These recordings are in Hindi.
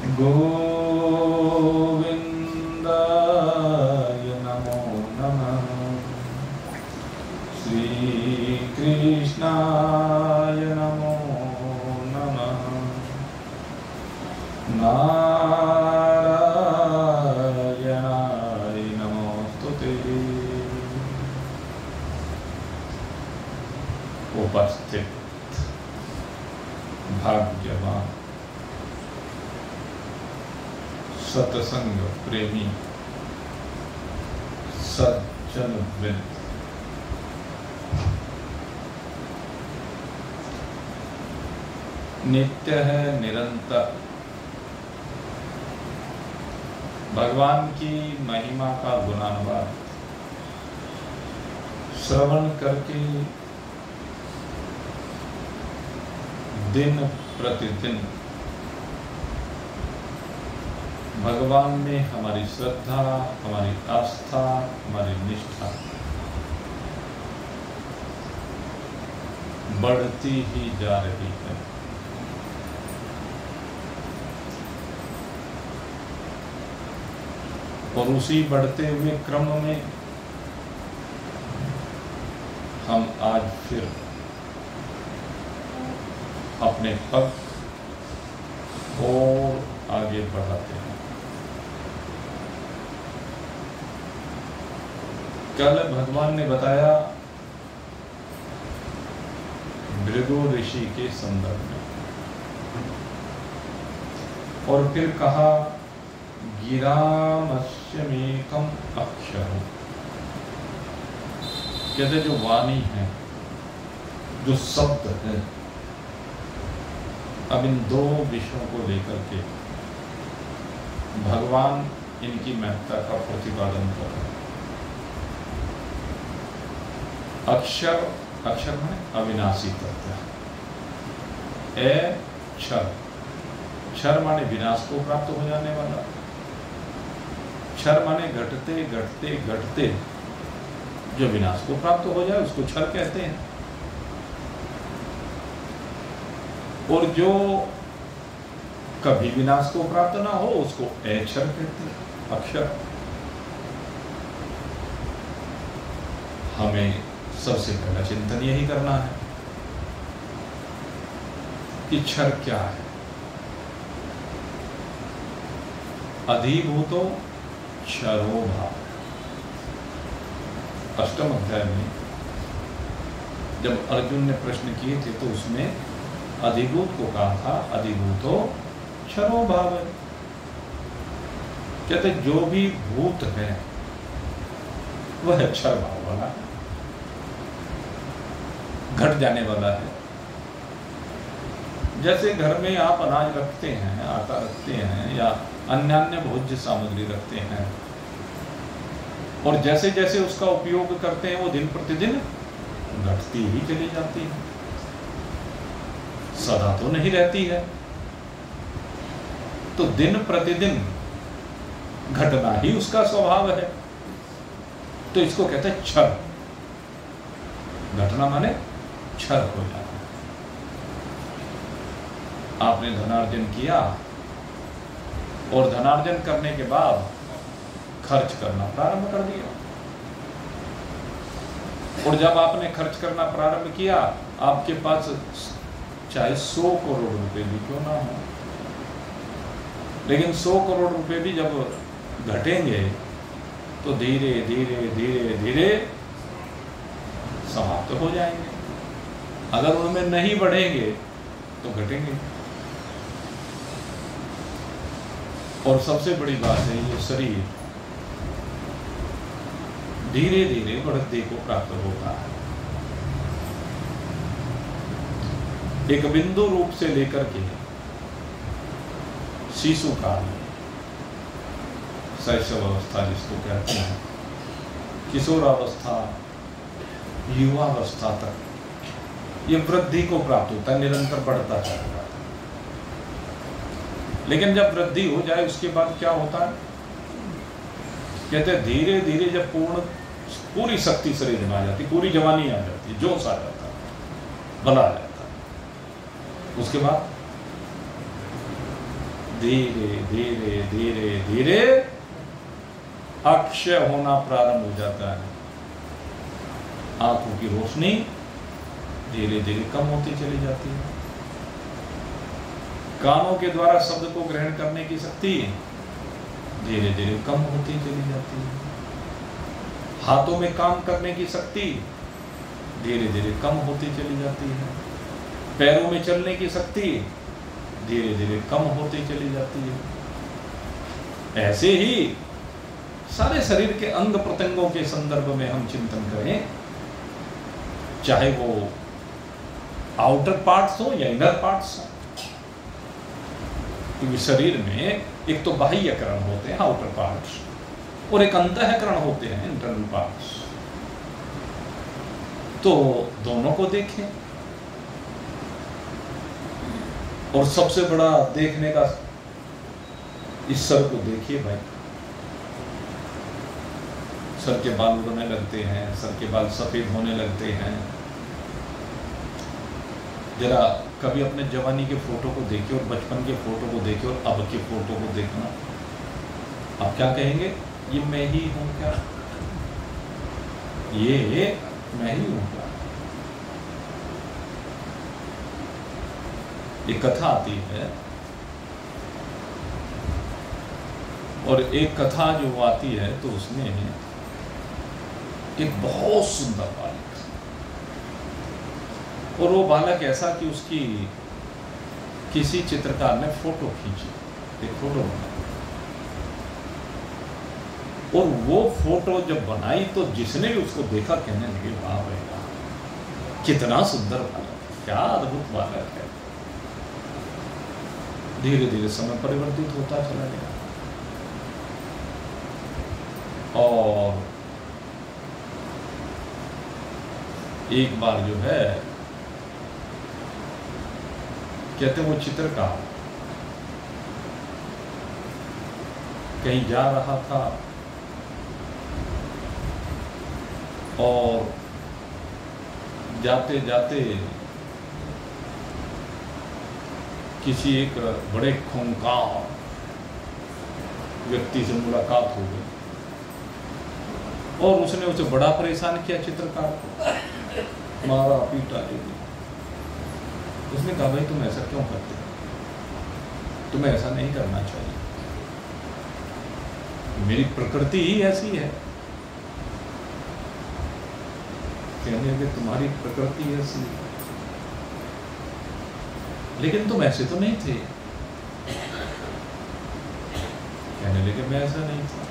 गोविंदाय नमो नमः। श्री कृष्णाय नमो नमः। नारायणाय नमोस्तुते। उपस्थित भाग्यवान सत्संग प्रेमी सज्जन वृंद, नित्य है निरंतर भगवान की महिमा का गुणानुवाद श्रवण करके दिन प्रतिदिन भगवान में हमारी श्रद्धा, हमारी आस्था, हमारी निष्ठा बढ़ती ही जा रही है। और उसी बढ़ते हुए क्रम में हम आज फिर अपने पग और आगे बढ़ाते हैं। कल भगवान ने बताया भृगु ऋषि के संदर्भ में, और फिर कहा गिरामस्यमेकम अक्षरम्। कहते जो वाणी है, जो शब्द है, अब इन दो विषयों को लेकर के भगवान इनकी महत्ता का प्रतिपादन कर रहे हैं। अक्षर, अक्षर माने अविनाशी तत्व, क्षर, क्षर माने विनाश को प्राप्त हो जाने वाला, क्षर माने घटते घटते घटते जो विनाश को प्राप्त हो जाए उसको क्षर कहते हैं। और जो कभी विनाश को प्राप्त ना हो उसको अक्षर कहते हैं, अक्षर। हमें सबसे पहला चिंतन यही करना है कि क्षर क्या है। अधिभूतो क्षरो भाव। अष्टम अध्याय में जब अर्जुन ने प्रश्न किए थे तो उसमें अधिभूत को कहा था अधिभूतो क्षरो भाव। कहते जो भी भूत है वह क्षर भाव वाला है, घट जाने वाला है। जैसे घर में आप अनाज रखते हैं, आटा रखते हैं या अन्य भोज्य सामग्री रखते हैं, और जैसे जैसे उसका उपयोग करते हैं वो दिन प्रतिदिन घटती ही चली जाती है, सदा तो नहीं रहती है। तो दिन प्रतिदिन घटना ही उसका स्वभाव है। तो इसको कहते हैं क्षर। घटना माने क्षर हो जाना। आपने धनार्जन किया और धनार्जन करने के बाद खर्च करना प्रारंभ कर दिया, और जब आपने खर्च करना प्रारंभ किया आपके पास चाहे 100 करोड़ रुपए भी क्यों ना हो, लेकिन 100 करोड़ रुपए भी जब घटेंगे तो धीरे धीरे धीरे धीरे समाप्त हो जाएंगे। अगर उनमें नहीं बढ़ेंगे तो घटेंगे। और सबसे बड़ी बात है ये शरीर धीरे धीरे बढ़ते को प्राप्त होता है। एक बिंदु रूप से लेकर के शिशु काल, शैशव अवस्था जिसको कहते हैं, किशोरावस्था, युवावस्था तक ये वृद्धि को प्राप्त होता है, निरंतर बढ़ता चला जाता है। लेकिन जब वृद्धि हो जाए उसके बाद क्या होता है, कहते हैं धीरे धीरे जब पूरी शक्ति शरीर में आ जाती, पूरी जवानी आ जाती, जोश आ जाता, बल आ जाता, उसके बाद धीरे धीरे धीरे धीरे अक्षय होना प्रारंभ हो जाता है। आंखों की रोशनी धीरे धीरे कम होती चली जाती है। कानों के द्वारा शब्द को ग्रहण करने की शक्ति धीरे धीरे कम होती चली जाती है। हाथों में काम करने की शक्ति धीरे धीरे कम होती चली जाती है। पैरों में चलने की शक्ति धीरे धीरे कम होती चली जाती है। ऐसे ही सारे शरीर के अंग प्रत्यंगों के संदर्भ में हम चिंतन करें, चाहे वो आउटर पार्ट्स हो या इनर पार्ट्स हो। क्योंकि शरीर में एक तो बाह्यकरण होते हैं आउटर पार्ट्स, और एक अंतःकरण होते हैं इंटरनल पार्ट्स। तो दोनों को देखें, और सबसे बड़ा देखने का इस सर को देखिए भाई। सर के बाल उड़ने लगते हैं, सर के बाल सफेद होने लगते हैं। जरा कभी अपने जवानी के फोटो को देखिए और बचपन के फोटो को देखिए और अब के फोटो को देखना, आप क्या कहेंगे? ये मैं ही हूं क्या? ये मैं ही हूं क्या? एक कथा आती है, और एक कथा जो आती है तो उसमें एक बहुत सुंदर बालक, और वो बालक ऐसा कि उसकी किसी चित्रकार ने फोटो खींची, एक फोटो बनाई, और वो फोटो जब बनाई तो जिसने भी उसको देखा कहने लगे वाह भाई वाह, कितना सुंदर बालक, क्या अद्भुत बालक है। धीरे धीरे समय परिवर्तित होता चला गया, और एक बार जो है कहते वो चित्रकार कहीं जा रहा था, और जाते जाते किसी एक बड़े खूंखार व्यक्ति से मुलाकात हो गई, और उसने उसे बड़ा परेशान किया, चित्रकार को मारा पीटा जो भी। उसने कहा भाई तुम ऐसा क्यों करते हो, तुम्हें ऐसा नहीं करना चाहिए, मेरी प्रकृति ही ऐसी है। कहने लगे तुम्हारी प्रकृति ऐसी है, लेकिन तुम ऐसे तो नहीं थे। कहने लगे मैं ऐसा नहीं था।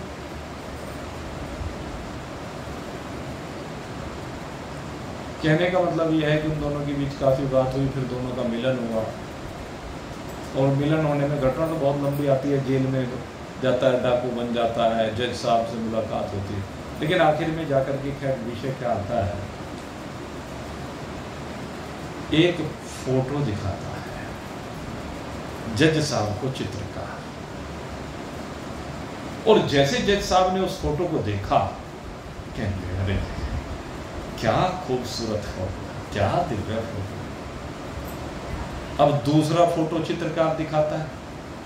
कहने का मतलब यह है कि उन दोनों के बीच काफी बात हुई, फिर दोनों का मिलन हुआ, और मिलन होने में घटना तो बहुत लंबी आती है। जेल में जाता है, डाकू बन जाता है, जज साहब से मुलाकात होती है, लेकिन आखिर में जाकर के खैर विषय क्या आता है, एक फोटो दिखाता है जज साहब को चित्रकार, और जैसे जज साहब ने उस फोटो को देखा कहने अरे क्या खूबसूरत फोटो, क्या दिव्य फोटो। अब दूसरा फोटो चित्रकार दिखाता है,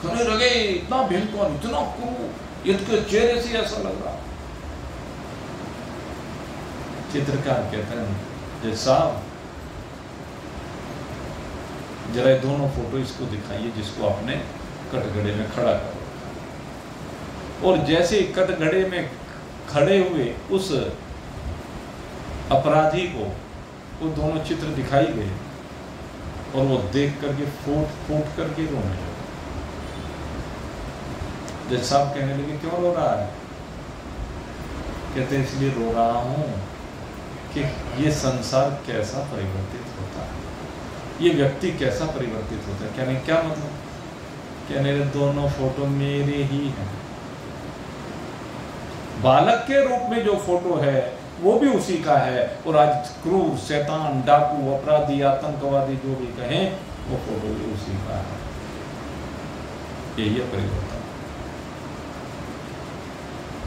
कहने लगे इतना भयंकर, इतना क्रूर, इसके चेहरे से ऐसा लग रहा। चित्रकार कहते हैं जज साहब जरा ये दोनों फोटो इसको दिखाइए जिसको आपने कटघरे में खड़ा कर रखा। और जैसे कटघरे में खड़े हुए उस अपराधी को वो दोनों चित्र दिखाई गए, और वो देख करके फूट फूट करके रोने लगे। जज साहब कहने लगे क्यों रो रहा है? कहते इसलिए रो रहा हूं कि ये संसार कैसा परिवर्तित होता है, ये व्यक्ति कैसा परिवर्तित होता है। कहने क्या मतलब? कहने दोनों फोटो मेरे ही हैं, बालक के रूप में जो फोटो है वो भी उसी का है, और आज क्रूर शैतान डाकू अपराधी आतंकवादी जो भी कहें वो फोटो भी उसी का है। यही है परिवर्तन।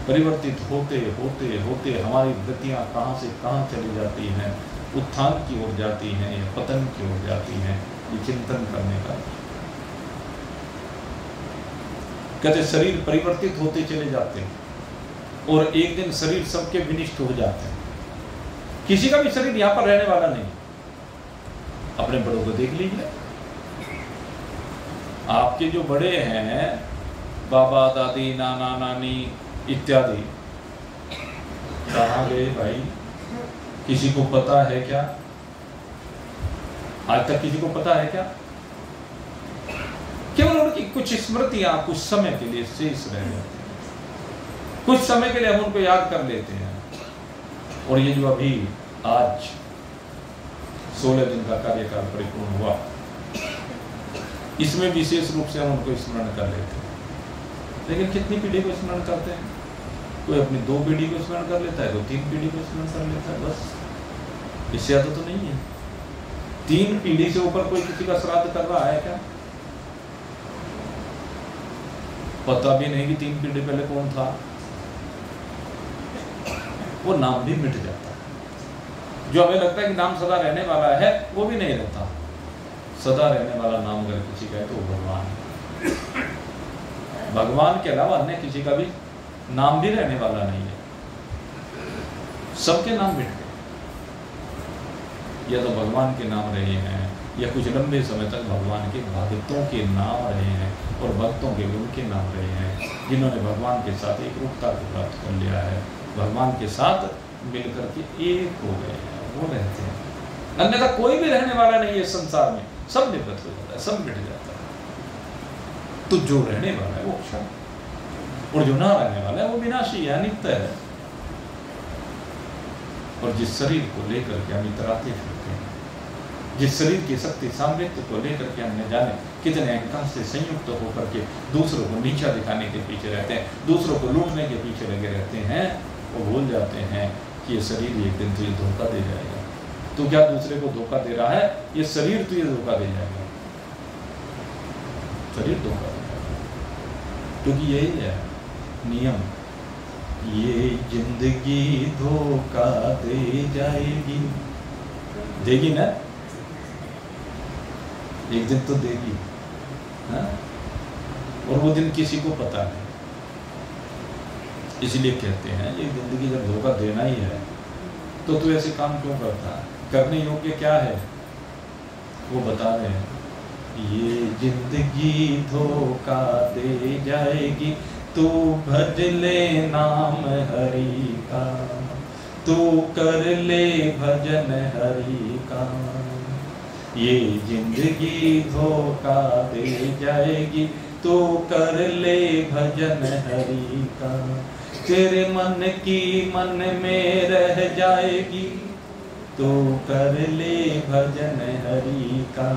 परिवर्तित होते होते होते हमारी गतियां कहां से कहां चली जाती हैं, उत्थान की ओर जाती हैं या पतन की ओर जाती हैं, ये चिंतन करने का। कहते शरीर परिवर्तित होते चले जाते हैं और एक दिन शरीर सबके विनिष्ट हो जाते हैं। किसी का भी शरीर यहां पर रहने वाला नहीं। अपने बड़ों को देख लीजिए, आपके जो बड़े हैं, बाबा दादी नाना नानी इत्यादि, कहाँ गए भाई? किसी को पता है क्या? आज तक किसी को पता है क्या? केवल उनकी कुछ स्मृतियां कुछ समय के लिए शेष रह जाती हैं, कुछ समय के लिए हम उनको याद कर लेते हैं। और ये जो अभी आज 16 दिन का कार्यकाल परिपूर्ण हुआ, इसमें विशेष रूप से हम उनको स्मरण कर लेते हैं। लेकिन कितनी पीढ़ी को स्मरण करते हैं? कोई अपनी 2 पीढ़ी को स्मरण कर लेता है, कोई 3 पीढ़ी को स्मरण कर लेता है, बस। इससे ज्यादा तो नहीं है। 3 पीढ़ी से ऊपर कोई किसी का श्राद्ध कर रहा है क्या? पता भी नहीं कि 3 पीढ़ी पहले कौन था। वो नाम भी मिट जाता है। जो हमें लगता है कि नाम सदा रहने वाला है, वो भी नहीं रहता। सदा रहने वाला नाम अगर किसी का है तो वो भगवान है। भगवान के अलावा अन्य किसी का भी नाम भी रहने वाला नहीं है। सबके नाम मिट गए। या तो भगवान के नाम रहे हैं, या कुछ लंबे समय तक भगवान के भक्तों के नाम रहे हैं, और भक्तों के उनके नाम रहे हैं जिन्होंने भगवान के साथ एक रूपता को प्राप्त कर लिया है, भगवान के साथ मिलकर के एक हो गए हैं, वो रहते हैं। अन्यथा कोई भी रहने वाला नहीं है संसार में। सब निवृत्त हो जाता है, सब मिट जाता है। तो जो रहने वाला है वो क्षण, और जो ना रहने वाला है वो विनाशी है, अनित्य है। और जिस शरीर को लेकर के हम इतराते फिरते हैं, जिस शरीर की शक्ति सामर्थ्य को लेकर के हम न जाने कितने अहंकार से संयुक्त होकर के दूसरों को नीचा दिखाने के पीछे रहते हैं, दूसरों को लूटने के पीछे लगे रहते हैं, वो भूल जाते हैं कि ये शरीर एक दिन तुझे धोखा दे जाएगा। तो क्या दूसरे को धोखा दे रहा है? ये शरीर तुझे धोखा दे जाएगा। शरीर धोखा दे जाएगा, क्योंकि यही है नियम। ये जिंदगी धोखा दे जाएगी, देगी ना, एक दिन तो देगी, हाँ? और वो दिन किसी को पता नहीं। इसलिए कहते हैं ये जिंदगी जब धोखा देना ही है तो तू ऐसे काम क्यों करता है? करने योग्य क्या है वो बता रहे हैं। ये जिंदगी धोखा दे जाएगी, तू भज ले नाम हरि का, तू कर ले भजन हरि का। ये जिंदगी धोखा दे जाएगी, तू कर ले भजन हरि का। तेरे मन की मन में रह जाएगी, तू कर ले भजन हरि का।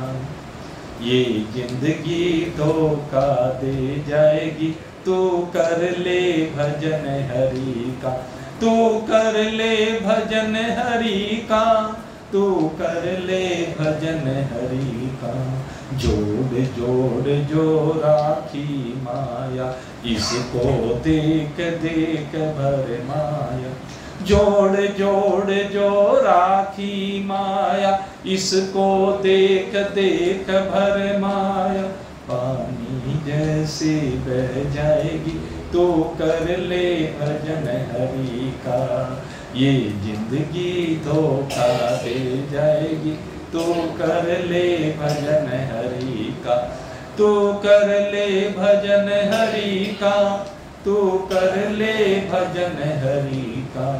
ये जिंदगी धोखा दे जाएगी, तू कर ले भजन हरि का। तू कर ले भजन हरि का, तू कर ले भजन हरि का। जोड़ जोड़ जो राखी माया, इसको देख देख भर माया। जोड़ जोड़ जो राखी माया, इसको देख देख भर माया। पानी जैसे बह जाएगी, तो कर ले भजन हरि का। ये जिंदगी धोखा दे जाएगी, तो कर ले भजन हरि का। तो कर ले भजन हरि का, तो कर ले भजन हरि का।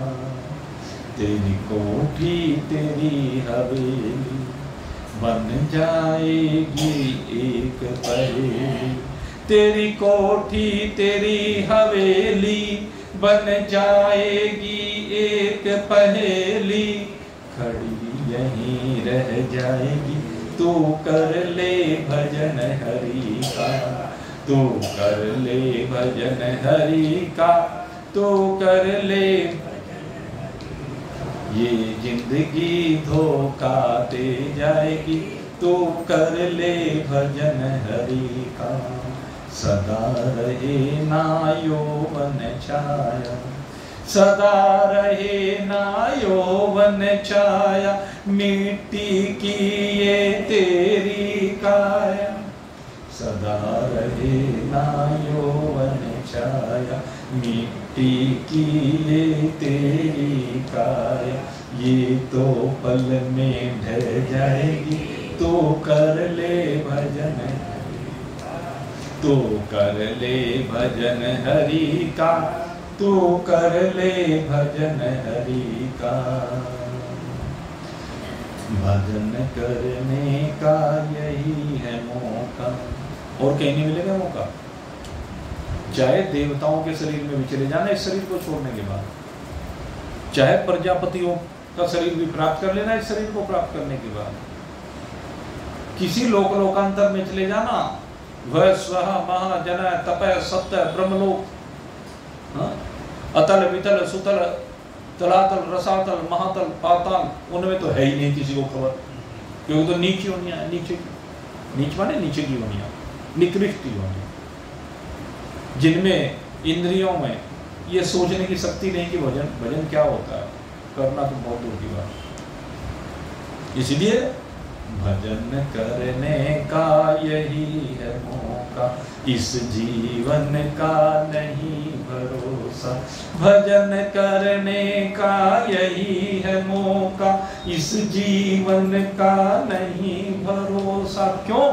तेरी कोठी तेरी हवेली, बन जाएगी एक पहेली। तेरी कोठी तेरी हवेली, बन जाएगी एक पहेली। खड़ी यहीं रह जाएगी, तू कर ले भजन हरि का। तू कर ले भजन हरि का, तू कर ले। ये जिंदगी धोखा दे जाएगी, तू कर ले भजन हरि का। सदा रहे ना यौवन छाया, सदा रहे ना यौवन छाया। मिट्टी की ये तेरी काया, सदा रहे ना यौवन छाया, मिट्टी की ये तेरी काया, ये तो पल में ढह जाएगी, तो कर ले भजन, तो कर ले भजन हरि का, तो कर ले भजन हरि का। भजन करने का यही है मौका, और कहीं नहीं मिलेगा मौका। चाहे देवताओं के शरीर में भी चले जाना इस शरीर को छोड़ने के बाद, चाहे प्रजापतियों का शरीर भी प्राप्त कर लेना इस शरीर को प्राप्त करने के बाद, किसी लोकांतर में चले जाना, वह स्वह महा जन तपय सत्य ब्रह्मलोक, अतल वितल सुतल तलातल रसातल महातल पाताल, उनमें तो है ही नहीं किसी को खबर, क्योंकि तो नीच योनियां है, नीच माने नीचे की योनियां, निकृष्ट योनियां, जिनमें इंद्रियों में ये सोचने की शक्ति नहीं कि भजन क्या होता है, करना तो बहुत दूर की बात। इसलिए भजन करने का यही है मौका, इस जीवन का नहीं भरोसा, भजन करने का यही है मौका, इस जीवन का नहीं भरोसा। क्यों?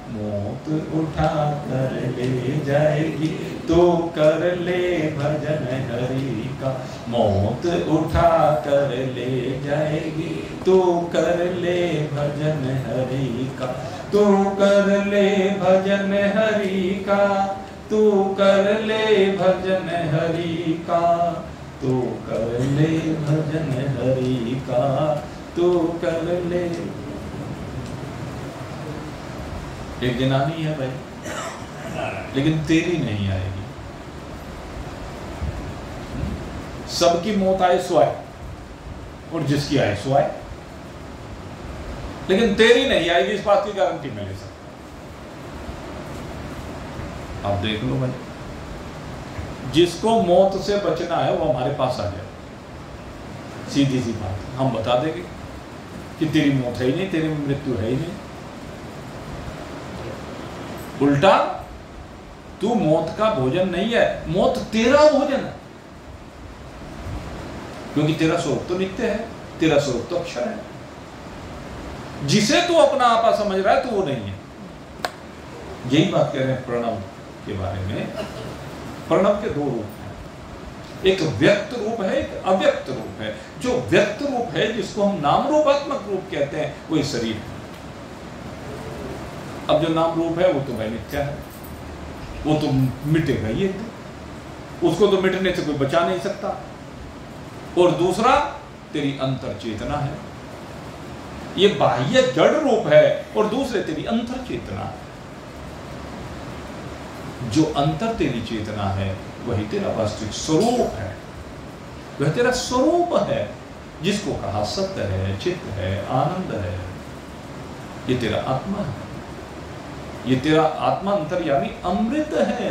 मौत उठा कर ले जाएगी, तो कर ले भजन हरि का, मौत उठा कर ले जाएगी, तो कर ले भजन हरि का, तो कर ले भजन हरि का, तो कर ले भजन हरि का, तो कर ले भजन हरि का, तो कर ले। एक जनानी है भाई, लेकिन तेरी नहीं आएगी। सबकी मौत आए सो आए, और जिसकी आए सो आए, लेकिन तेरी नहीं आएगी, इस बात की गारंटी मैं ले सकता। आप देख लो भाई, जिसको मौत से बचना है वो हमारे पास आ जाए, सीधी सी बात, हम बता देंगे कि तेरी मौत है ही नहीं, तेरी मृत्यु है ही नहीं। उल्टा तू मौत का भोजन नहीं है, मौत तेरा भोजन है, क्योंकि तेरा स्वरूप तो नित्य है, तेरा स्वरूप तो अक्षर है। जिसे तू अपना आपा समझ रहा है तो वो नहीं है। यही बात कह रहे हैं प्रणव के बारे में। प्रणव के दो रूप हैं, एक व्यक्त रूप है, एक अव्यक्त रूप है। जो व्यक्त रूप है, जिसको हम नाम रूपात्मक रूप कहते हैं, वो इस शरीर है। अब जो नाम रूप है वो तो भाई मिथ्या है, वो तो मिटेगा ही एक दिन, उसको तो मिटने से कोई बचा नहीं सकता। और दूसरा तेरी अंतर चेतना है, ये बाह्य जड़ रूप है, और दूसरे तेरी अंतर चेतना है। जो अंतर तेरी चेतना है वही तेरा वास्तविक स्वरूप है, वह तेरा स्वरूप है, जिसको कहा सत्य है, चित्त है, आनंद है। ये तेरा आत्मा है, ये तेरा आत्मा अंतर्यामी अमृत है।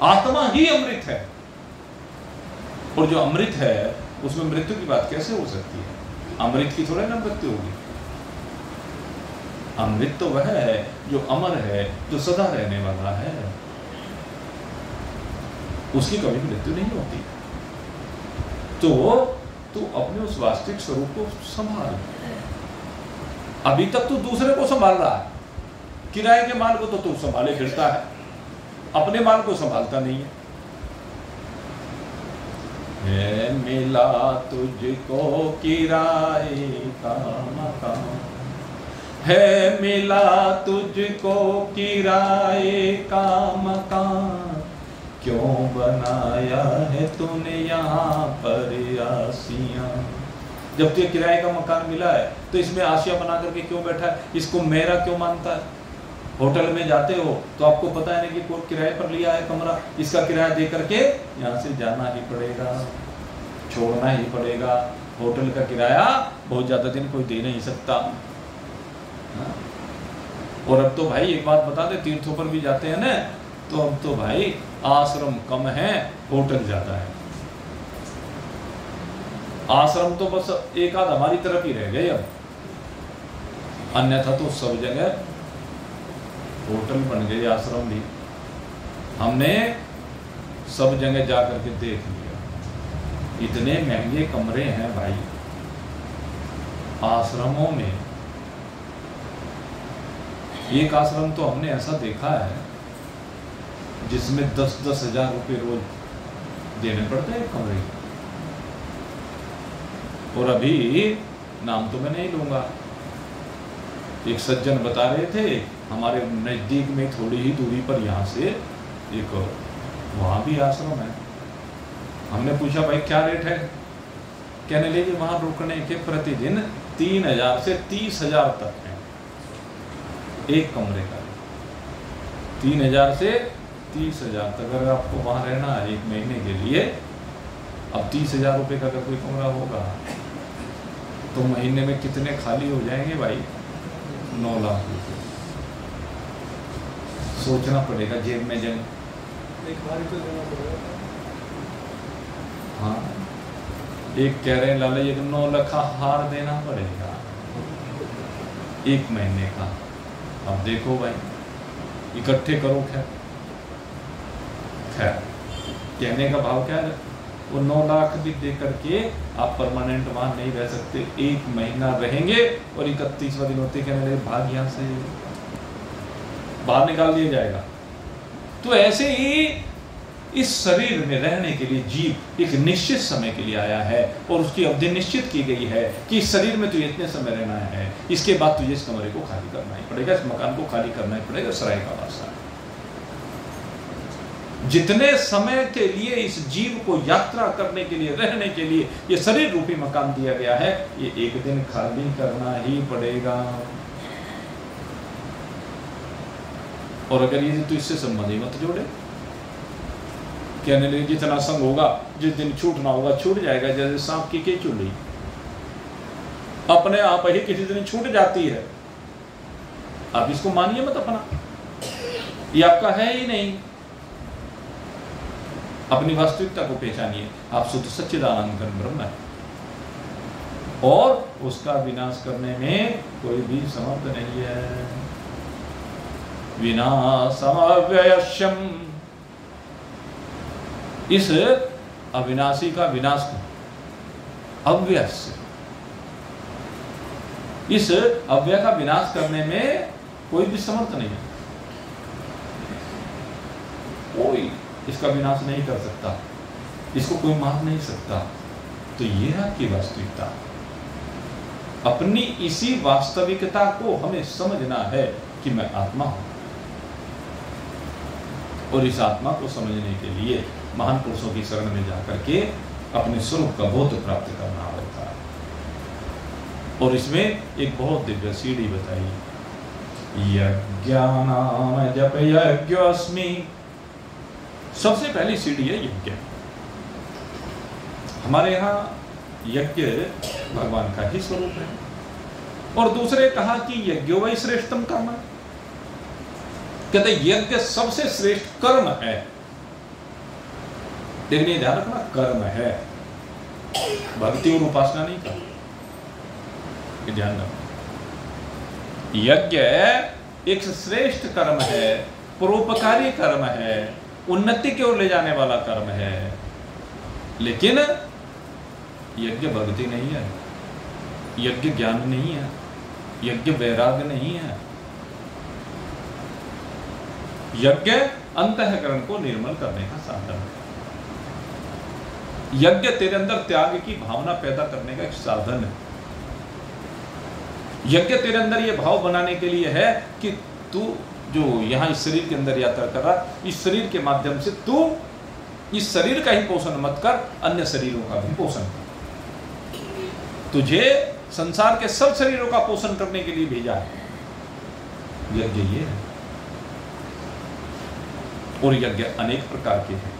आत्मा ही अमृत है, और जो अमृत है उसमें मृत्यु की बात कैसे हो सकती है? अमृत की थोड़ा ना मृत्यु होगी। अमृत तो वह है जो अमर है, जो सदा रहने वाला है, उसकी कभी मृत्यु नहीं होती। तो तू अपने उस वास्तविक स्वरूप को संभाल। अभी तक तू दूसरे को संभाल रहा है, किराए के माल को तो तू संभाले फिरता है, अपने माल को संभालता नहीं है। मिला तुझको किराए का मकान, है मिला तुझको किराए का मकान, क्यों बनाया है तूने यहाँ पर आसियां। जब तुझे किराए का मकान मिला है तो इसमें आसिया बना करके क्यों बैठा है? इसको मेरा क्यों मानता है? होटल में जाते हो तो आपको पता है ना कि कोई किराए पर लिया है कमरा, इसका किराया दे करके यहाँ से जाना ही पड़ेगा, छोड़ना ही पड़ेगा। होटल का किराया बहुत ज़्यादा दिन कोई दे नहीं सकता। और अब तो भाई एक बात बता दे, तीर्थों पर भी जाते हैं ना, तो अब तो भाई आश्रम कम है, होटल ज़्यादा है। आश्रम तो बस एक आध हमारी तरफ ही रह गए अब, अन्यथा तो सब जगह होटल बन गए, आश्रम भी। हमने सब जगह जा करके देख लिया, इतने महंगे कमरे हैं भाई आश्रमों में। एक आश्रम तो हमने ऐसा देखा है जिसमें 10-10 हजार रुपये रोज देने पड़ते हैं कमरे। और अभी नाम तो मैं नहीं लूंगा, एक सज्जन बता रहे थे हमारे नजदीक में थोड़ी ही दूरी पर यहाँ से एक वहाँ भी आश्रम है। हमने पूछा भाई क्या रेट है? कहने लगे वहाँ रुकने के प्रतिदिन 3,000 से 30,000 तक है एक कमरे का। 3,000 से 30,000 तक अगर आपको वहाँ रहना है 1 महीने के लिए। अब 30,000 रुपये का अगर कोई कमरा होगा तो महीने में कितने खाली हो जाएंगे भाई? 9 लाख रुपये। सोचना पड़ेगा जेब में जंग। हाँ, एक कह रहे हैं लाला ये 9 लाख हार देना पड़ेगा 1 महीने का। अब देखो भाई इकट्ठे करो। खैर कहने का भाव क्या है, वो 9 लाख भी दे करके आप परमानेंट वहां नहीं रह सकते। 1 महीना रहेंगे और 31वां दिन होते कहने लगे भाग यहाँ से बाहर निकाल दिया जाएगा। तो ऐसे ही इस शरीर में रहने के लिए जीव एक निश्चित समय के लिए आया है और उसकी अवधि निश्चित की गई है कि इस शरीर में तुझे इतने समय रहना है, इसके बाद तुझे इस कमरे को खाली करना ही पड़ेगा, इस मकान को खाली करना ही पड़ेगा, सराय का वासा। जितने समय के लिए इस जीव को यात्रा करने के लिए, रहने के लिए ये शरीर रूपी मकान दिया गया है, ये एक दिन खाली करना ही पड़ेगा। और अगर ये तो इससे संबंध ही मत जोड़े। कहने लगे जितना संग होगा जिस दिन छूटना होगा छूट जाएगा, जैसे सांप की केचुली अपने आप ही किसी दिन छूट जाती है। आप इसको मानिए मत अपना, ये आपका है ही नहीं। अपनी वास्तविकता को पहचानिए, आप शुद्ध सच्चिदानंद घन ब्रह्म है और उसका विनाश करने में कोई भी समर्थ नहीं है। विनाशमव्ययस्यम्, इस अविनाशी का विनाश अव्यय, इस अव्यय का विनाश करने में कोई भी समर्थ नहीं है। कोई इसका विनाश नहीं कर सकता, इसको कोई मार नहीं सकता। तो ये है आपकी वास्तविकता। अपनी इसी वास्तविकता को हमें समझना है कि मैं आत्मा हूं, और इस आत्मा को समझने के लिए महान पुरुषों की शरण में जाकर के अपने स्वरूप का बोध प्राप्त करना होता है। और इसमें एक बहुत दिव्य सीढ़ी बताई, यज्ञानाम जप यज्ञोऽस्मि। सबसे पहली सीढ़ी है यज्ञ। हमारे यहाँ यज्ञ भगवान का ही स्वरूप है। और दूसरे कहा कि यज्ञो वै श्रेष्ठतम कर्म, कहते यज्ञ सबसे श्रेष्ठ कर्म है। लेकिन ये ध्यान रखना कर्म है, भक्ति और उपासना नहीं कर, ये ध्यान रखना। यज्ञ एक श्रेष्ठ कर्म है, परोपकारी कर्म है, उन्नति की ओर ले जाने वाला कर्म है। लेकिन यज्ञ भक्ति नहीं है, यज्ञ ज्ञान नहीं है, यज्ञ वैराग्य नहीं है। यज्ञ अंतःकरण को निर्मल करने का साधन है। यज्ञ तेरे अंदर त्याग की भावना पैदा करने का एक साधन है। यज्ञ तेरे अंदर यह भाव बनाने के लिए है कि तू जो यहां इस शरीर के अंदर यात्रा कर रहा, इस शरीर के माध्यम से तू इस शरीर का ही पोषण मत कर, अन्य शरीरों का भी पोषण कर। तुझे संसार के सब शरीरों का पोषण करने के लिए भेजा है। यज्ञ ये है। और यज्ञ अनेक प्रकार के हैं।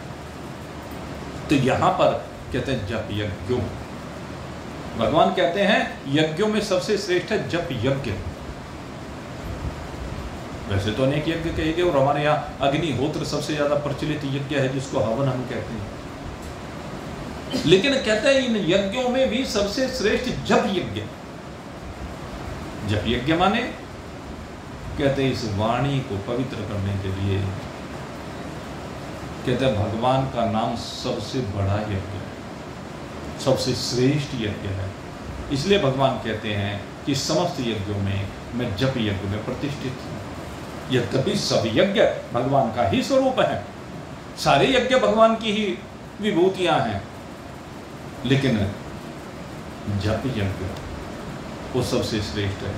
तो यहां पर कहते हैं जप यज्ञों, भगवान कहते हैं यज्ञों में सबसे श्रेष्ठ है जप यज्ञ। वैसे तो अनेक यज्ञ कहे गए और हमारे यहाँ अग्निहोत्र सबसे ज्यादा प्रचलित यज्ञ है जिसको हवन हम कहते हैं। लेकिन कहते हैं इन यज्ञों में भी सबसे श्रेष्ठ जप यज्ञ। जप यज्ञ माने कहते हैं इस वाणी को पवित्र करने के लिए, कहते हैं भगवान का नाम सबसे बड़ा यज्ञ है, सबसे श्रेष्ठ यज्ञ है। इसलिए भगवान कहते हैं कि समस्त यज्ञों में मैं जप यज्ञ में प्रतिष्ठित हूँ। यद्यपि सब यज्ञ भगवान का ही स्वरूप है, सारे यज्ञ भगवान की ही विभूतियां हैं, लेकिन जप यज्ञ वो सबसे श्रेष्ठ है।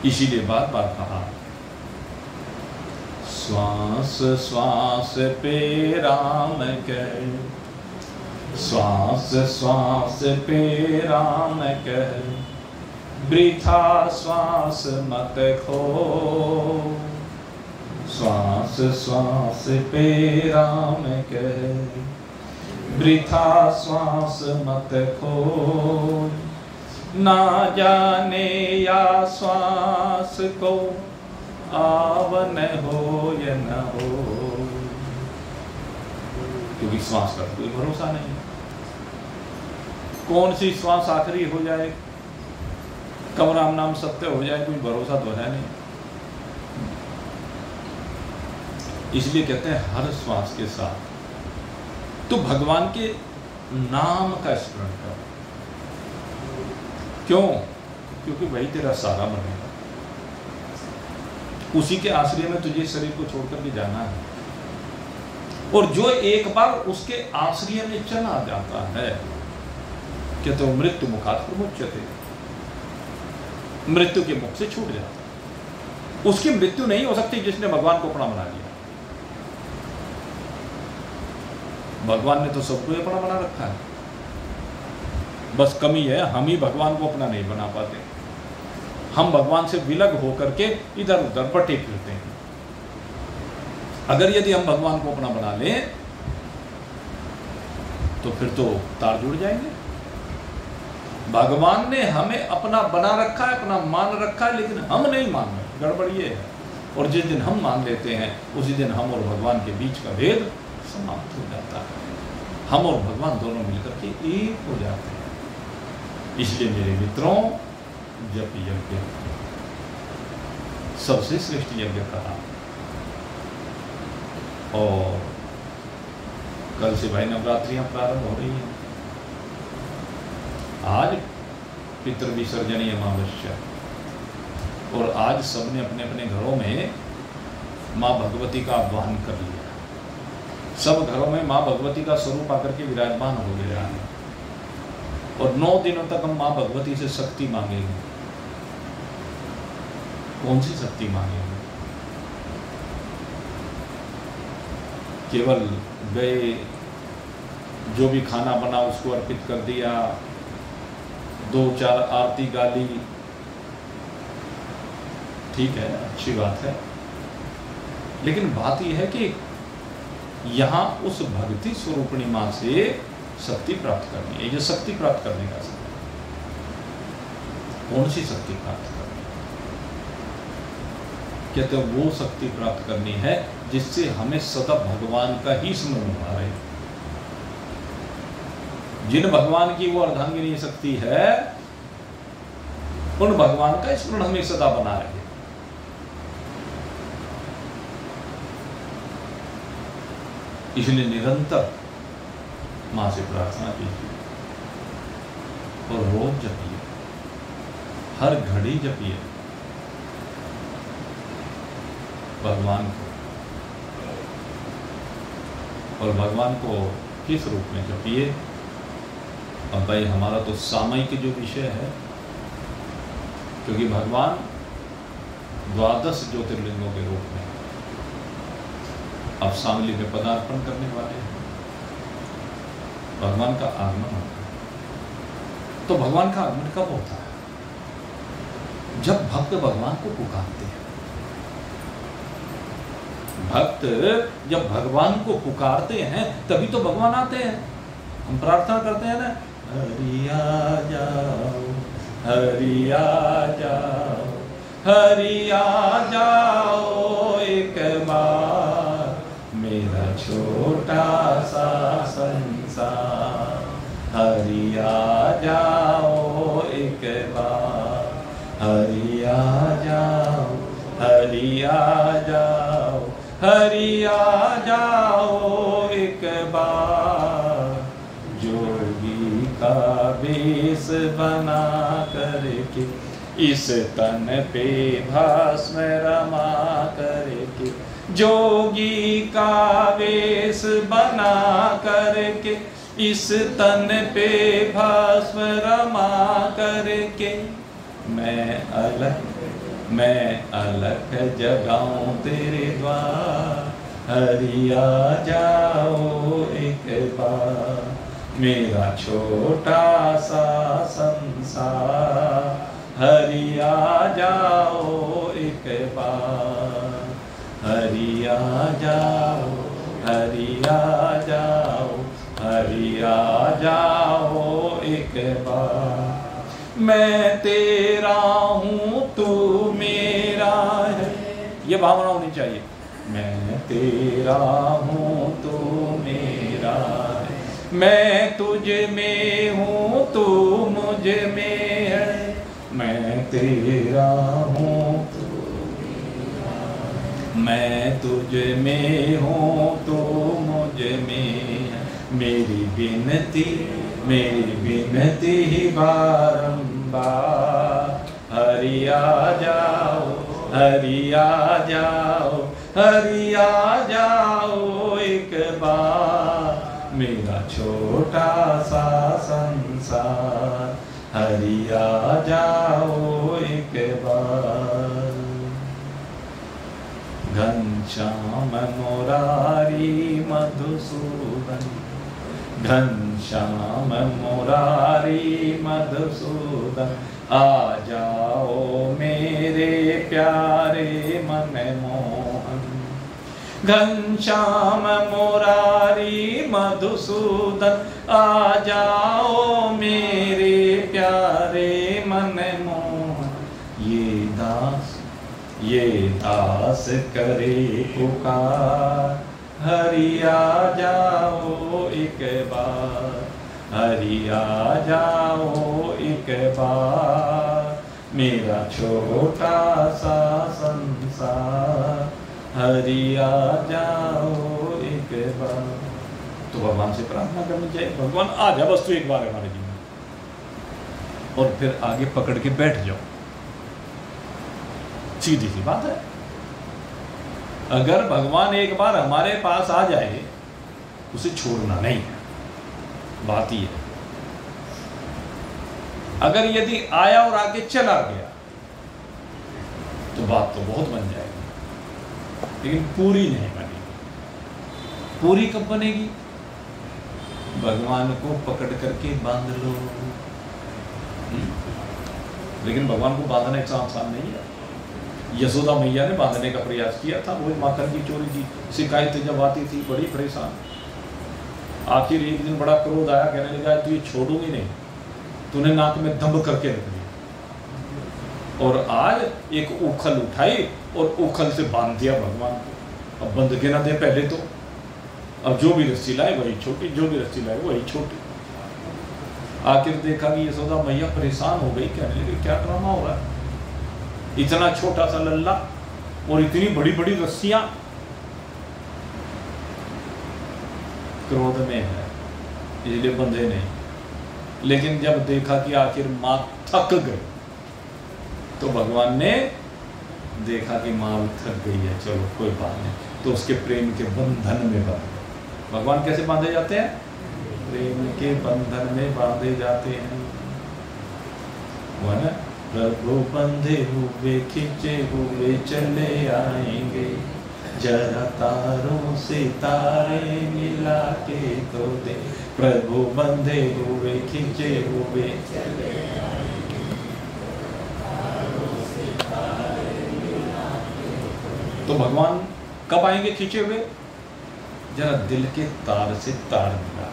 इसीलिए बार बार कहा, श्वास श्वास पे राम कह, श्वास श्वास पे राम कह, वृथा श्वास मत खो, श्वास श्वास पे राम कह, वृथा श्वास मत खो, ना जाने या श्वास को आवन हो या न हो, क्योंकि श्वास का कोई भरोसा नहीं, कौन सी श्वास आखिरी हो जाए, कब राम नाम सत्य हो जाए, कोई भरोसा तो है नहीं। इसलिए कहते हैं हर श्वास के साथ तो भगवान के नाम का स्मरण कर। क्यों? क्योंकि वही तेरा सहारा बनेगा, उसी के आश्रय में तुझे शरीर को छोड़कर के जाना है। और जो एक बार उसके आश्रय में चला जाता है, कहते हो मृत्यु मुखात् प्रमुच्यते, मृत्यु के मुख से छूट जाता है। उसकी मृत्यु नहीं हो सकती जिसने भगवान को अपना बना लिया। भगवान ने तो सबको अपना बना रखा है, बस कमी है हम ही भगवान को अपना नहीं बना पाते। हम भगवान से विलग होकर के इधर उधर बटे फिरते हैं। अगर यदि हम भगवान को अपना बना लें तो फिर तो तार जुड़ जाएंगे। भगवान ने हमें अपना बना रखा है, अपना मान रखा है, लेकिन हम नहीं मान रहे। गड़बड़ ये है। और जिस दिन हम मान लेते हैं उसी दिन हम और भगवान के बीच का भेद समाप्त हो जाता है। हम और भगवान दोनों मिलकर के एक हो जाते हैं। इसलिए मेरे मित्रों, जप यज्ञ सबसे श्रेष्ठ यज्ञ कहा। और कल से भाई नवरात्रियां प्रारंभ हो रही हैं। आज पितृविसर्जनीय अमावस्या, और आज सबने अपने अपने घरों में माँ भगवती का आह्वान कर लिया। सब घरों में माँ भगवती का स्वरूप आकर के विराजमान हो गया है। और 9 दिनों तक हम माँ भगवती से शक्ति मांगेंगे। कौन सी शक्ति मांगेंगे? केवल गए, जो भी खाना बना उसको अर्पित कर दिया, 2-4 आरती गाली, ठीक है, अच्छी बात है। लेकिन बात यह है कि यहाँ उस भक्ति स्वरूपिणी माँ से शक्ति प्राप्त करनी है। ये शक्ति प्राप्त करने का समय, कौन सी शक्ति प्राप्त करनी है? कहते हैं वो शक्ति प्राप्त करनी है जिससे हमें सदा भगवान का ही स्मरण हो रहे। जिन भगवान की वो अर्धांगिनी शक्ति है, उन भगवान का स्मरण हमें सदा बना रहे। इसलिए निरंतर मां से प्रार्थना कीजिए और रोज जपिए, हर घड़ी जपिए भगवान को। और भगवान को किस रूप में जपिए? अब भाई हमारा तो सामयिक जो विषय है, क्योंकि भगवान 12 ज्योतिर्लिंगों के रूप में अब शामली में पदार्पण करने वाले हैं। भगवान का आगमन होता है। तो भगवान का आगमन कब होता है? जब भक्त भगवान को पुकारते हैं। भक्त जब भगवान को पुकारते हैं तभी तो भगवान आते हैं। हम प्रार्थना करते हैं ना, हरि आ जाओ, हरि आ जाओ, हरि आ जाओ एक बार, मेरा छोटा सा संसार, हरि आ जाओ एक बार, हरि आ जाओ एक बार, जोगी का वेश बना करके इस तन पे भस्म रमा करके, जोगी का वेश बना करके इस तन पे भस्म रमा करके, मैं अलख जगाऊं तेरे द्वार, हरि आ जाओ एक बार, मेरा छोटा सा संसार, हरि आ जाओ एक बार, हरि आ जाओ, हरि आ जाओ, हरि आ जाओ एक बार, मैं तेरा हूँ तू मेरा है, ये भावना होनी चाहिए। मैं तेरा हूँ तू मेरा है, मैं तुझ में हूँ तू मुझ में है, मैं तेरा हूँ तू मेरा है, मैं तुझ में हूँ तू मुझ में है, मेरी बिनती ही बारंबार, हरि आ जाओ, हरि आ जाओ, हरि आ जाओ एक बार, मेरा छोटा सा संसार, हरि आ जाओ एक बार। घनश्याम मुरारी मधुसूदन, घनश्याम मुरारी मधुसूदन, आ जाओ मेरे प्यारे मन मोहन, घनश्याम मुरारी मधुसूदन, आ जाओ मेरे प्यारे मन मोहन, ये दास करे पुकार, हरि आ जाओ एक बार, हरि आ जाओ एक बार, मेरा छोटा सा संसार, हरि आ जाओ एक बार। तो भगवान से प्रार्थना करनी चाहिए, भगवान आ जा बस तू एक बार हमारे जीवन, और फिर आगे पकड़ के बैठ जाओ। सीधी सी बात है। अगर भगवान एक बार हमारे पास आ जाए, उसे छोड़ना नहीं है, बात ही है। अगर यदि आया और आगे चला गया तो बात तो बहुत बन जाएगी, लेकिन पूरी नहीं बनेगी। पूरी कब बनेगी? भगवान को पकड़ करके बांध लो। लेकिन भगवान को बांधना एक आसान नहीं है। यशोदा मैया ने बांधने का प्रयास किया था, वो माखन की चोरी की शिकायतें जब आती थी, बड़ी परेशान। आखिर एक दिन बड़ा क्रोध आया, कहने लगा तू ये छोड़ूंगी नहीं, तूने नाक में दम्भ करके रख दिया। और आज एक उखल उठाई और उखल से बांध दिया भगवान को। अब बंध के ना दे पहले तो, अब जो भी रस्सी लाए वही छोटी, जो भी रस्सी लाए वही छोटी। आखिर देखा कि यशोदा मैया परेशान हो गई, कहने लगी क्या ड्रामा हो रहा है, इतना छोटा सा लल्ला और इतनी बड़ी बड़ी रस्सियां। क्रोध में है इसलिए बंधे नहीं। लेकिन जब देखा कि आखिर मां थक गई, तो भगवान ने देखा कि मां थक गई है, चलो कोई बात नहीं, तो उसके प्रेम के बंधन में बांध। भगवान कैसे बांधे जाते हैं? प्रेम के बंधन में बांधे जाते हैं। वो ना, प्रभु बंधे हुए खींचे हुए चले आएंगे, जरा तारों से तारे मिला के तो दे। प्रभु बंधे हुए खींचे हुए चले आएंगे, तारों से तारे मिला के। तो भगवान कब आएंगे खींचे हुए? जरा दिल के तार से तार मिला।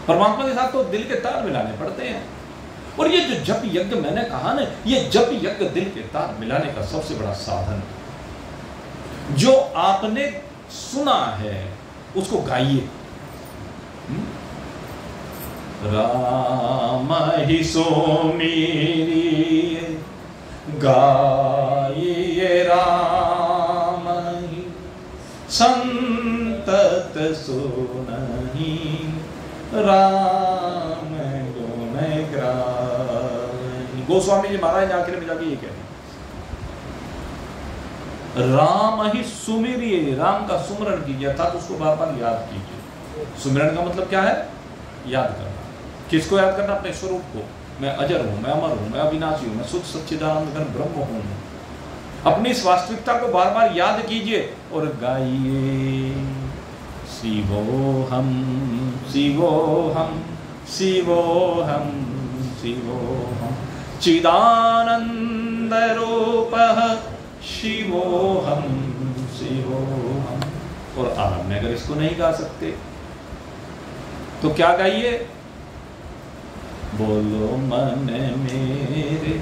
परमात्मा के साथ तो दिल के तार मिलाने पड़ते हैं। और ये जो जप यज्ञ मैंने कहा ना, ये जप यज्ञ दिल के तार मिलाने का सबसे बड़ा साधन है। जो आपने सुना है उसको गाइए। राम ही सो मेरी गाइए, राम ही संत तत सुनहि राम गुण ग्राहि। गोस्वामी जी महाराज ने आखिर में जाके ये कहते, राम ही सुमिरिए, राम का सुमरण कीजिए, अर्थात उसको बार बार याद कीजिए। सुमिरन का मतलब क्या है? याद करना। किसको याद करना? अपने स्वरूप को। मैं अजर हूं, मैं अमर हूं, मैं अविनाशी हूं, मैं शुद्ध सच्चिदानंद घन ब्रह्म हूं। अपनी इस वास्तविकता को बार बार याद कीजिए और गाइए शिवोहम शिवोहम शिवोहम शिवोहम चिदानंद रूपः शिवोहम शिवोहम। और आरंभ में अगर इसको नहीं गा सकते तो क्या गाइए? बोलो मन मेरे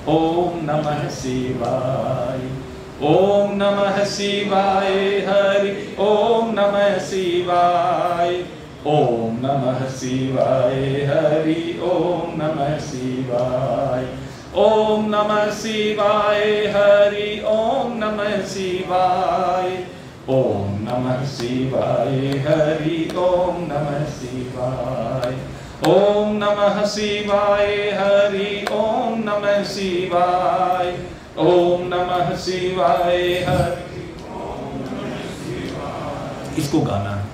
ओम नमः शिवाय, ओम नमः शिवाय हरि ओम नमः शिवाय, ओम नमः शिवाय हरि ओम नमः शिवाय, ओम नमः शिवाय हरि ओम नमः शिवाय, ओम नमः शिवाय हरि ओम नमः शिवाय, ओम नमः शिवाय हरि ओम नमः शिवाय, ओम नमः शिवाय हरि ओम नमः शिवाय। इसको गाना है,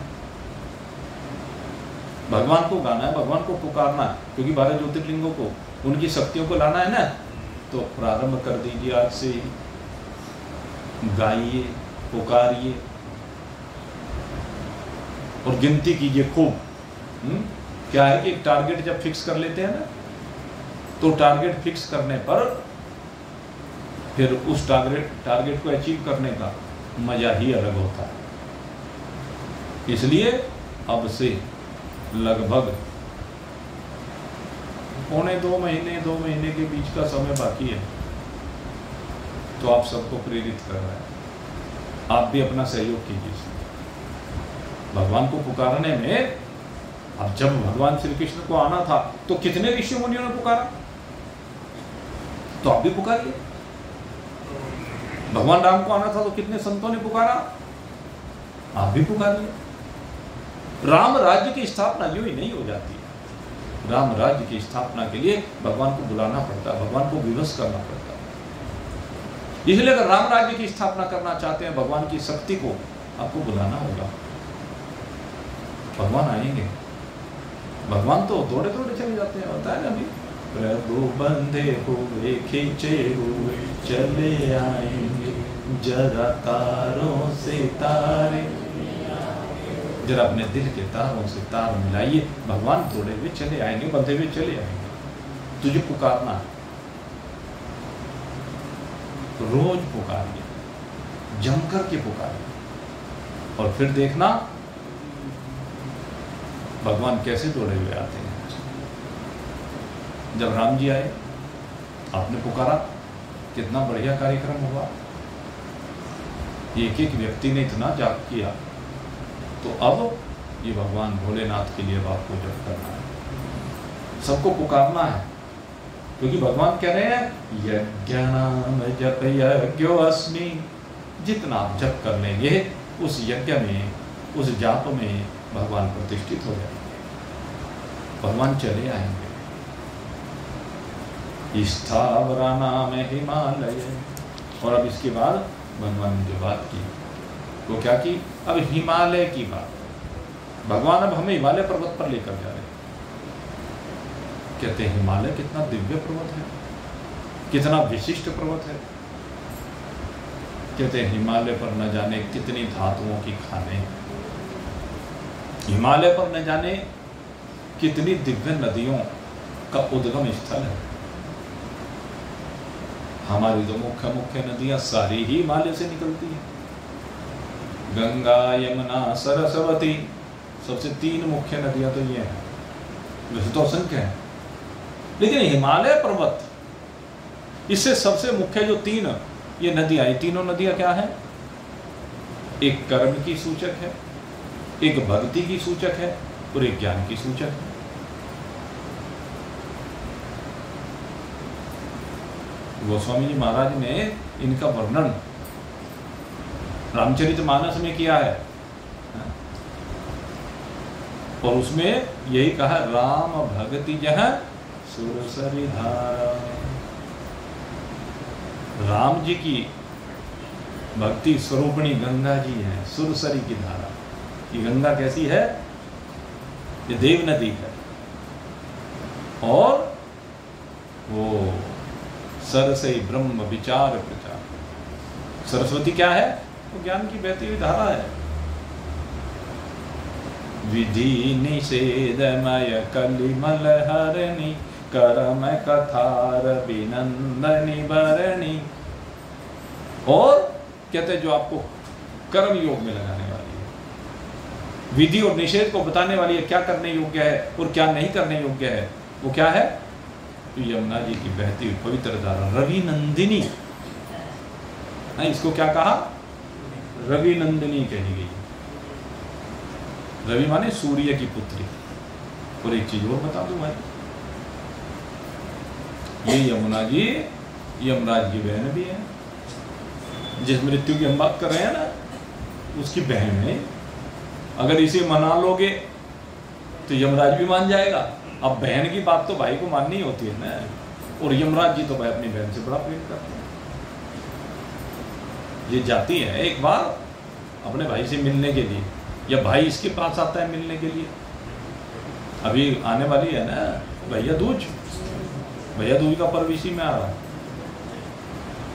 भगवान को गाना है, भगवान को पुकारना है, क्योंकि 12 ज्योतिर्लिंगों को, उनकी शक्तियों को लाना है ना। तो प्रारंभ कर दीजिए आज से, गाइए, पुकारिए और गिनती कीजिए खूब। क्या है कि एक टारगेट जब फिक्स कर लेते हैं ना, तो टारगेट फिक्स करने पर फिर उस टारगेट को अचीव करने का मजा ही अलग होता है। इसलिए अब से लगभग 2 महीने के बीच का समय बाकी है, तो आप सबको प्रेरित कर रहे हैं, आप भी अपना सहयोग कीजिए भगवान को पुकारने में। अब जब भगवान श्री कृष्ण को आना था तो कितने ऋषि मुनियों ने पुकारा, तो आप भी पुकारिए। भगवान राम को आना था तो कितने संतों ने पुकारा, आप भी पुकारिए। राम राज्य की स्थापना यूं ही नहीं हो जाती है। राम राज्य की स्थापना के लिए भगवान को बुलाना पड़ता है, भगवान को विवश करना पड़ता है। इसलिए अगर राम राज्य की स्थापना करना चाहते हैं, भगवान की शक्ति को आपको बुलाना होगा। भगवान आएंगे, भगवान तो दौड़े दौड़े चले जाते हैं, होता है ना अभी, प्रभु बंधे हुए खींचे हुए चले आएंगे, जरा तारों से तारे, जरा अपने दिल के तारों से तार मिलाइए, भगवान दौड़े हुए चले आएंगे, बंधे हुए चले आएंगे। तुझे पुकारना है, रोज पुकारिए, जमकर के पुकारिए, और फिर देखना भगवान कैसे दौड़े हुए आते हैं। जब राम जी आए, आपने पुकारा, कितना बढ़िया कार्यक्रम हुआ। एक एक व्यक्ति ने इतना जाप किया। तो अब ये भगवान भोलेनाथ के लिए आपको जप करना है, सबको पुकारना है, क्योंकि भगवान कह रहे हैं यज्ञानाम जप यज्ञो अस्मि। जितना आप जप कर लेंगे उस यज्ञ में, उस जाप में भगवान प्रतिष्ठित हो जाएंगे, भगवान चले आएंगे। स्थावरा नाम हिमालय। और अब इसके बाद भगवान ने जो बात की वो क्या की? अब हिमालय की बात। भगवान अब हमें हिमालय पर्वत पर लेकर जा रहे हैं। कहते हैं हिमालय कितना दिव्य पर्वत है, कितना विशिष्ट पर्वत है। कहते हैं हिमालय पर न जाने कितनी धातुओं की खानें, हिमालय पर न जाने कितनी दिव्य नदियों का उद्गम स्थल है। हमारी जो मुख्य मुख्य नदियां सारी ही हिमालय से निकलती हैं, गंगा यमुना सरस्वती, सबसे 3 मुख्य नदियां तो ये हैं, वैसे तो असंख्य हैं, लेकिन हिमालय पर्वत इससे सबसे मुख्य जो 3 ये नदियां, ये तीनों नदियां क्या हैं? एक कर्म की सूचक है, एक भक्ति की सूचक है और एक ज्ञान की सूचक है। गोस्वामी जी महाराज ने इनका वर्णन रामचरितमानस में किया है। और उसमें यही कहा, राम भगति जह सुरसरी धारा। राम जी की भक्ति स्वरूपिणी गंगा जी है, सुरसरी की धारा। ये गंगा कैसी है? ये देव नदी है। और वो सरसई ब्रह्म विचार प्रचार। सरस्वती क्या है? वो ज्ञान की बहती हुई धारा है। विधि निषेधमय कलिमल हरणी करम कथार विनंदनी भरणी। और कहते हैं जो आपको कर्म योग में लगाने वाली है, विधि और निषेध को बताने वाली है, क्या करने योग्य है और क्या नहीं करने योग्य है। वो क्या है? तो यमुना जी की बहती हुई पवित्र धारा रवि नंदिनी। इसको क्या कहा? रवि नंदिनी कही गई। रवि माने सूर्य की पुत्री। और एक चीज और बता दूं भाई, ये यमुना जी यमराज की बहन भी है। जिस मृत्यु की हम बात कर रहे हैं ना, उसकी बहन है। अगर इसे मना लोगे तो यमराज भी मान जाएगा। अब बहन की बात तो भाई को माननी होती है ना, और यमराज जी तो भाई अपनी बहन से बड़ा प्रेम करते हैं। ये जाती है एक बार अपने भाई से मिलने के लिए, या भाई इसके पास आता है मिलने के लिए। अभी आने वाली है ना भैया दूज, भैया दूज का पर्व इसी में आ रहा है।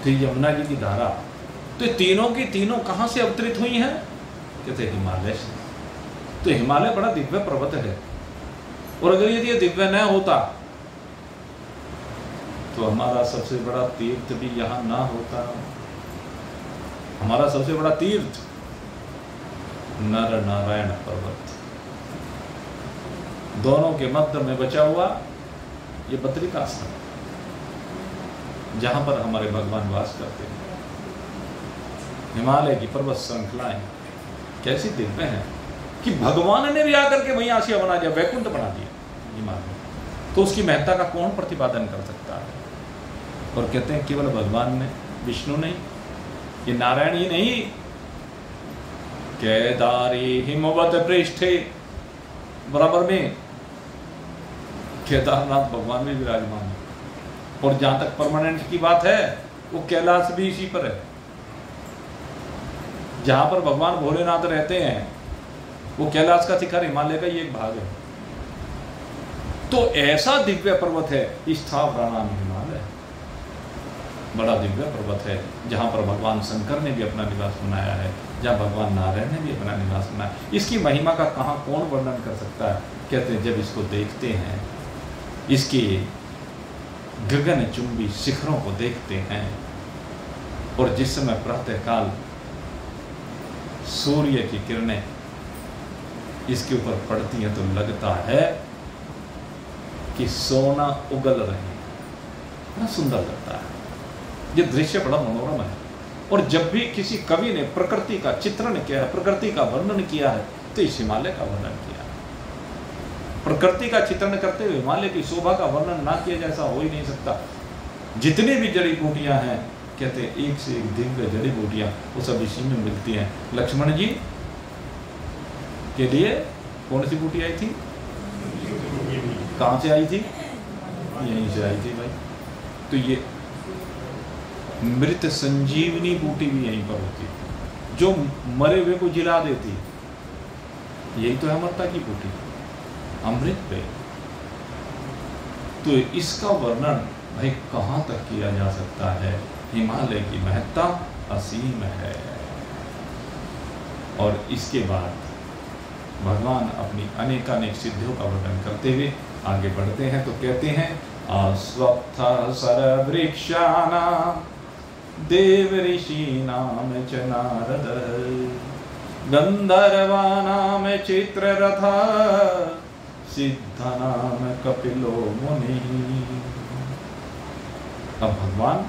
तो यमुना जी की धारा, तो तीनों की तीनों कहां से अवतरित हुई हैं? कहते हिमालय से। तो हिमालय बड़ा दिव्य पर्वत है, और अगर यदि ये दिव्य न होता तो हमारा सबसे बड़ा तीर्थ भी यहां ना होता। हमारा सबसे बड़ा तीर्थ नर नारायण पर्वत, दोनों के मध्य में बचा हुआ ये बद्रिकाश्रम, जहां पर हमारे भगवान वास करते हैं। हिमालय की पर्वत श्रृंखलाएं कैसी दिव्य हैं कि भगवान ने भी आकर के वहीं आसिया बना दिया, वैकुंठ बना दिया हिमालय। तो उसकी महत्ता का कौन प्रतिपादन कर सकता है? और कहते हैं केवल भगवान ने, विष्णु नहीं, ये नारायण ही नहीं, केदारी हिमवत पृष्ठे, बराबर में केदारनाथ भगवान में विराजमान है। और जहां तक परमानेंट की बात है, वो कैलाश भी इसी पर है। जहां पर भगवान भोलेनाथ रहते हैं, वो कैलाश का शिखर हिमालय का ही एक भाग है। तो ऐसा दिव्य पर्वत है स्थावराणाम हिमालय, बड़ा दिव्य पर्वत है, जहां पर भगवान शंकर ने भी अपना निवास बनाया है, जहां भगवान नारायण ने भी अपना निवास बनाया। इसकी महिमा का कहां कौन वर्णन कर सकता है? कहते हैं जब इसको देखते हैं, इसके गगन चुंबी शिखरों को देखते हैं, और जिस समय प्रातःकाल सूर्य की किरणें इसके ऊपर पड़ती हैं, तो लगता है कि सोना उगल रहे हैं। बड़ा सुंदर लगता है, ये दृश्य बड़ा मनोरम है। और जब भी किसी कवि ने प्रकृति का चित्रण किया है, प्रकृति का वर्णन किया है, तो इस हिमालय का वर्णन किया है। प्रकृति का चित्रण करते हुए हिमालय की शोभा का वर्णन ना किया जैसा हो ही नहीं सकता। जितनी भी जड़ी बूटियां हैं, कहते हैं एक से एक दिव्य जड़ी बूटियां, वो सब इसी में मिलती हैं। लक्ष्मण जी के लिए कौन सी बूटी आई थी? कहां से आई थी? यहीं से आई थी भाई। तो ये मृत संजीवनी बूटी भी यहीं पर होती है, जो मरे हुए को जिला देती। यही तो है अमरता की बूटी, अमृत पे। तो इसका वर्णन भाई कहां तक किया जा सकता है? हिमालय की महत्ता असीम है। और इसके बाद भगवान अपनी अनेकानेक सिद्धियों का वर्णन करते हुए आगे बढ़ते हैं। तो कहते हैं अस्वत्थ सरवृक्षाणां देव ऋषीणां च नारद गंधर्वाणां चित्ररथः सिद्धानां कपिलो मुनि। अब भगवान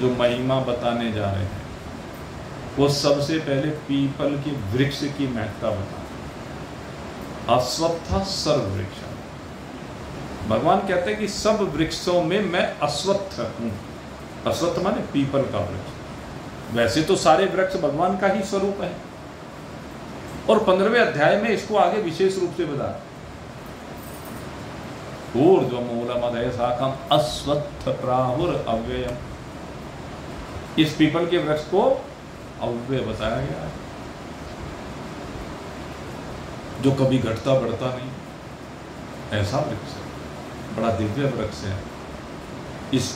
जो महिमा बताने जा रहे हैं, वो सबसे पहले पीपल के वृक्ष की महत्ता बता। अश्वत्थ सर्ववृक्ष, भगवान कहते हैं कि सब वृक्षों में मैं अश्वत्थ हूं। अश्वत्थ माने पीपल का वृक्ष। वैसे तो सारे वृक्ष भगवान का ही स्वरूप है, और 15वें अध्याय में इसको आगे विशेष रूप से बता, ऊर्ध्वमूलमदय शाखम अश्वत्थ प्राहुर अव्ययम, इस पीपल के वृक्ष को अव्यय बताया गया है, जो कभी घटता बढ़ता नहीं, ऐसा वृक्ष है, बड़ा दिव्य वृक्ष है। इस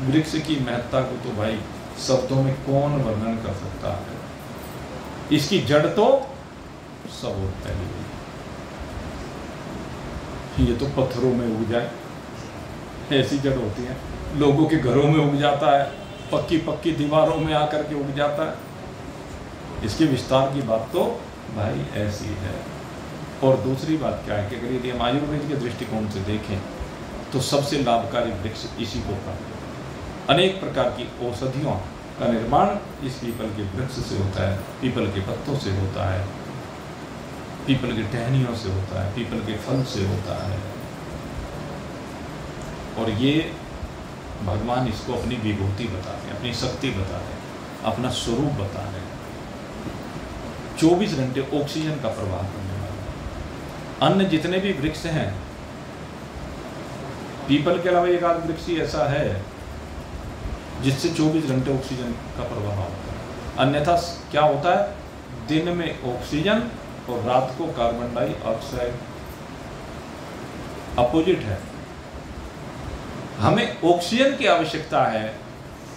वृक्ष की महत्ता को तो भाई शब्दों में कौन वर्णन कर सकता है। इसकी जड़ तो सब पहली हुई, ये तो पत्थरों में उग जाए ऐसी जड़ होती है, लोगों के घरों में उग जाता है, पक्की पक्की दीवारों में आकर के उग जाता है। इसके विस्तार की बात तो भाई ऐसी है। और दूसरी बात क्या है कि अगर यदि हम आयुर्वेद के दृष्टिकोण से देखें तो सबसे लाभकारी वृक्ष इसी को कहते हैं। अनेक प्रकार की औषधियों का निर्माण इस पीपल के वृक्ष से होता है, पीपल के पत्तों से होता है, पीपल की टहनियों से होता है, पीपल के फल से होता है। और ये भगवान इसको अपनी विभूति बता रहे हैं, अपनी शक्ति बता रहे हैं, अपना स्वरूप बता रहे हैं। 24 घंटे ऑक्सीजन का प्रवाह करने वाला। अन्य जितने भी वृक्ष हैं, पीपल के अलावा एक आध वृक्ष ही ऐसा है जिससे 24 घंटे ऑक्सीजन का प्रवाह होता है। अन्यथा क्या होता है, दिन में ऑक्सीजन और रात को कार्बन डाइऑक्साइड, अपोजिट है। हमें ऑक्सीजन की आवश्यकता है,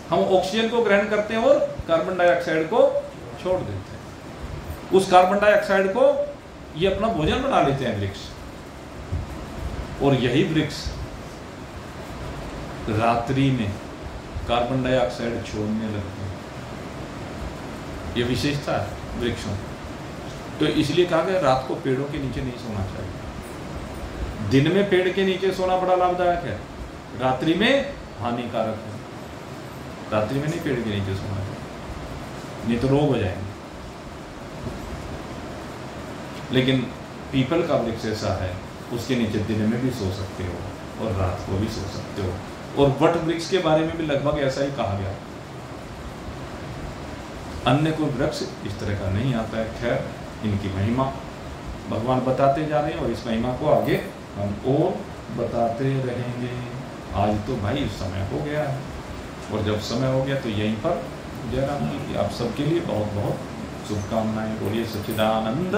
हम ऑक्सीजन को ग्रहण करते हैं और कार्बन डाइऑक्साइड को छोड़ देते हैं। उस कार्बन डाइऑक्साइड को ये अपना भोजन बना लेते हैं वृक्ष, और यही वृक्ष रात्रि में कार्बन डाइऑक्साइड छोड़ने लगते हैं। ये विशेषता है वृक्षों। तो इसलिए कहा गया रात को पेड़ों के नीचे नहीं सोना चाहिए। दिन में पेड़ के नीचे सोना बड़ा लाभदायक है, रात्रि में हानिकारक है। रात्रि में नहीं पेड़ के नीचे सोना चाहिए, नहीं तो रोग हो जाएंगे। लेकिन पीपल का वृक्ष ऐसा है, उसके नीचे दिन में भी सो सकते हो और रात को भी सो सकते हो। और वट वृक्ष के बारे में भी लगभग ऐसा ही कहा गया। अन्य कोई वृक्ष इस तरह का नहीं आता है। खैर, इनकी महिमा भगवान बताते जा रहे हैं और इस महिमा को आगे हम और बताते रहेंगे। आज तो भाई समय हो गया है, और जब समय हो गया तो यहीं पर जयराम जी की आप सबके लिए बहुत बहुत शुभकामनाएं। बोलिए सच्चिदानंद।